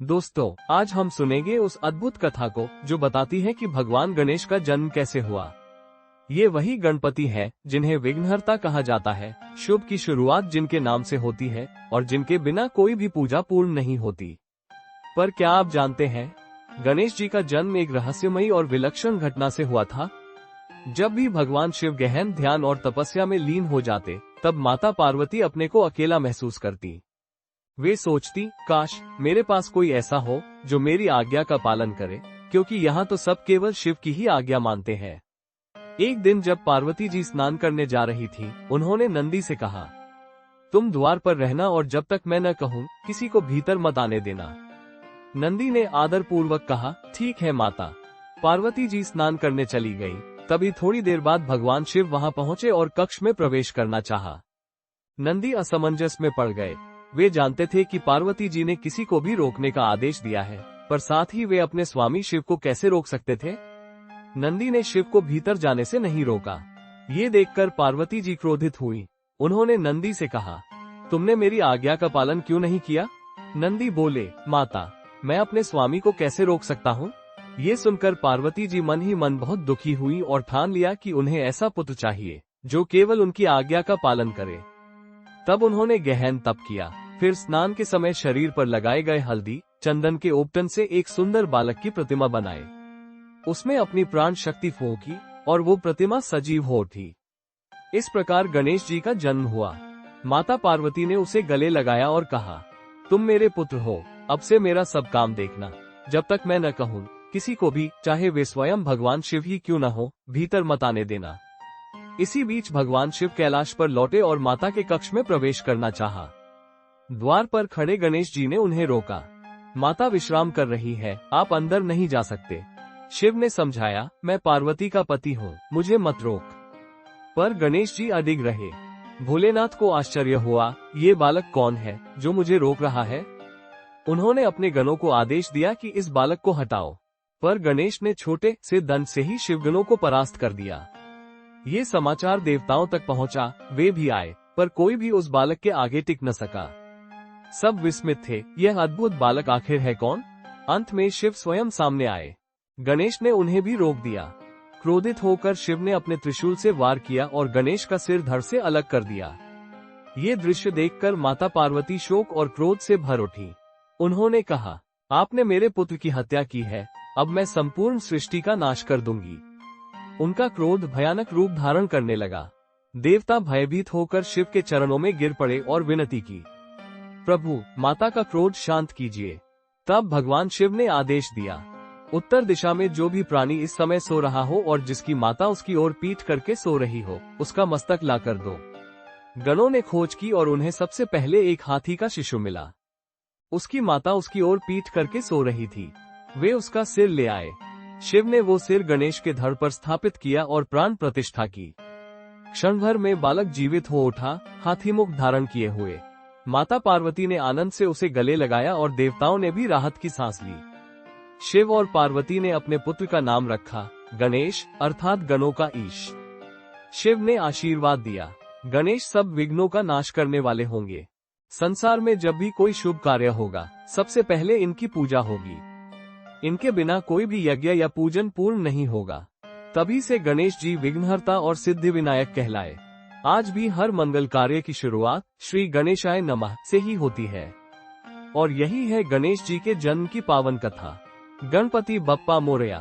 दोस्तों, आज हम सुनेंगे उस अद्भुत कथा को जो बताती है कि भगवान गणेश का जन्म कैसे हुआ। ये वही गणपति है जिन्हें विघ्नहर्ता कहा जाता है, शुभ की शुरुआत जिनके नाम से होती है और जिनके बिना कोई भी पूजा पूर्ण नहीं होती। पर क्या आप जानते हैं, गणेश जी का जन्म एक रहस्यमयी और विलक्षण घटना से हुआ था। जब भी भगवान शिव गहन ध्यान और तपस्या में लीन हो जाते, तब माता पार्वती अपने को अकेला महसूस करती। वे सोचती, काश मेरे पास कोई ऐसा हो जो मेरी आज्ञा का पालन करे, क्योंकि यहाँ तो सब केवल शिव की ही आज्ञा मानते हैं। एक दिन जब पार्वती जी स्नान करने जा रही थी, उन्होंने नंदी से कहा, तुम द्वार पर रहना और जब तक मैं न कहूँ किसी को भीतर मत आने देना। नंदी ने आदर पूर्वक कहा, ठीक है माता। पार्वती जी स्नान करने चली गई। तभी थोड़ी देर बाद भगवान शिव वहां पहुंचे और कक्ष में प्रवेश करना चाहा। नंदी असमंजस में पड़ गए। वे जानते थे कि पार्वती जी ने किसी को भी रोकने का आदेश दिया है, पर साथ ही वे अपने स्वामी शिव को कैसे रोक सकते थे। नंदी ने शिव को भीतर जाने से नहीं रोका। ये देखकर पार्वती जी क्रोधित हुई। उन्होंने नंदी से कहा, तुमने मेरी आज्ञा का पालन क्यों नहीं किया। नंदी बोले, माता, मैं अपने स्वामी को कैसे रोक सकता हूँ। ये सुनकर पार्वती जी मन ही मन बहुत दुखी हुई और ठान लिया कि उन्हें ऐसा पुत्र चाहिए जो केवल उनकी आज्ञा का पालन करे। तब उन्होंने गहन तप किया। फिर स्नान के समय शरीर पर लगाए गए हल्दी, चंदन के ओपटन से एक सुंदर बालक की प्रतिमा बनाए। उसमें अपनी प्राण शक्ति फूंकी और वो प्रतिमा सजीव हो उठी। इस प्रकार गणेश जी का जन्म हुआ। माता पार्वती ने उसे गले लगाया और कहा, तुम मेरे पुत्र हो, अब से मेरा सब काम देखना। जब तक मैं न कहूँ किसी को भी, चाहे वे स्वयं भगवान शिव ही क्यों न हो, भीतर मत आने देना। इसी बीच भगवान शिव कैलाश पर लौटे और माता के कक्ष में प्रवेश करना चाहा। द्वार पर खड़े गणेश जी ने उन्हें रोका। माता विश्राम कर रही है, आप अंदर नहीं जा सकते। शिव ने समझाया, मैं पार्वती का पति हूँ, मुझे मत रोक। पर गणेश जी अडिग रहे। भोलेनाथ को आश्चर्य हुआ, ये बालक कौन है जो मुझे रोक रहा है। उन्होंने अपने गणों को आदेश दिया कि इस बालक को हटाओ, पर गणेश ने छोटे से दंड से ही शिवगणों को परास्त कर दिया। ये समाचार देवताओं तक पहुंचा। वे भी आए, पर कोई भी उस बालक के आगे टिक न सका। सब विस्मित थे, यह अद्भुत बालक आखिर है कौन। अंत में शिव स्वयं सामने आए। गणेश ने उन्हें भी रोक दिया। क्रोधित होकर शिव ने अपने त्रिशूल से वार किया और गणेश का सिर धड़ से अलग कर दिया। ये दृश्य देखकर माता पार्वती शोक और क्रोध से भर उठी। उन्होंने कहा, आपने मेरे पुत्र की हत्या की है, अब मैं संपूर्ण सृष्टि का नाश कर दूंगी। उनका क्रोध भयानक रूप धारण करने लगा। देवता भयभीत होकर शिव के चरणों में गिर पड़े और विनती की, प्रभु, माता का क्रोध शांत कीजिए। तब भगवान शिव ने आदेश दिया, उत्तर दिशा में जो भी प्राणी इस समय सो रहा हो और जिसकी माता उसकी ओर पीठ करके सो रही हो, उसका मस्तक ला कर दो। गणों ने खोज की और उन्हें सबसे पहले एक हाथी का शिशु मिला। उसकी माता उसकी ओर पीठ करके सो रही थी। वे उसका सिर ले आए। शिव ने वो सिर गणेश के धड़ पर स्थापित किया और प्राण प्रतिष्ठा की। क्षण भर में बालक जीवित हो उठा, हाथी मुख धारण किए हुए। माता पार्वती ने आनंद से उसे गले लगाया और देवताओं ने भी राहत की सांस ली। शिव और पार्वती ने अपने पुत्र का नाम रखा गणेश, अर्थात गणों का ईश। शिव ने आशीर्वाद दिया, गणेश सब विघ्नों का नाश करने वाले होंगे। संसार में जब भी कोई शुभ कार्य होगा, सबसे पहले इनकी पूजा होगी। इनके बिना कोई भी यज्ञ या पूजन पूर्ण नहीं होगा। तभी से गणेश जी विघ्नहर्ता और सिद्धि विनायक कहलाए। आज भी हर मंगल कार्य की शुरुआत श्री गणेशाय नमः से ही होती है। और यही है गणेश जी के जन्म की पावन कथा। गणपति बप्पा मोरया।